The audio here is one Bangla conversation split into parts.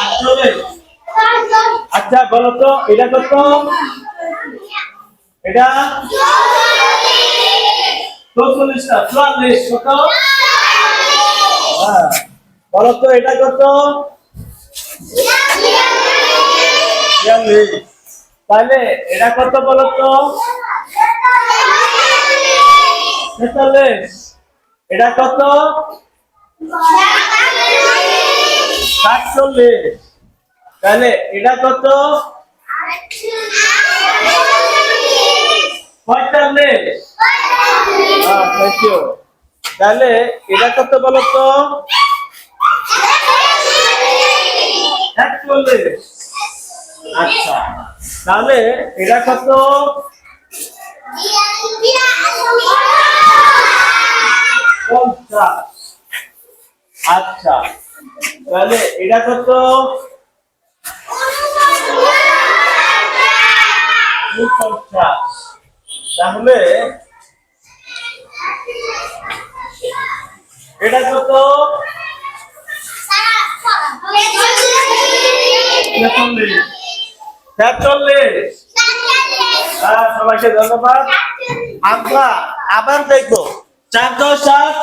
48। আচ্ছা বলো তো এটা কত? এটা 44 না 44 কত? হ্যাঁ বলো তো এটা কত? 42। তাহলে এটা কত বলো তো? 46। এটা কত? 47। তাহলে এটা কত? 45। হ্যাঁ থ্যাংক ইউ। তাহলে এটা কত বলো তো? 41। আচ্ছা তাহলে এটা কত? 50। আচ্ছা তাহলে এটা কত? 50। তাহলে এটা কত? 46। সবাইকে ধন্যবাদ। আমরা আবার দেখবো 4 10 7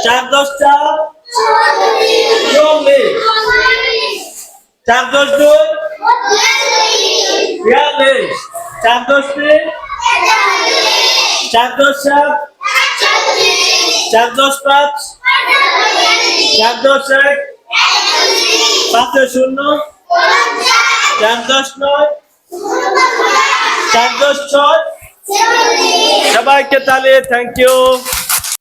4 10 4 44 4 10 2 42 4 10 3 4 10 7 4 10 5 4 10 1 5 0 4 10 9 4 10 6 সবাইকে তাহলে থ্যাংক ইউ।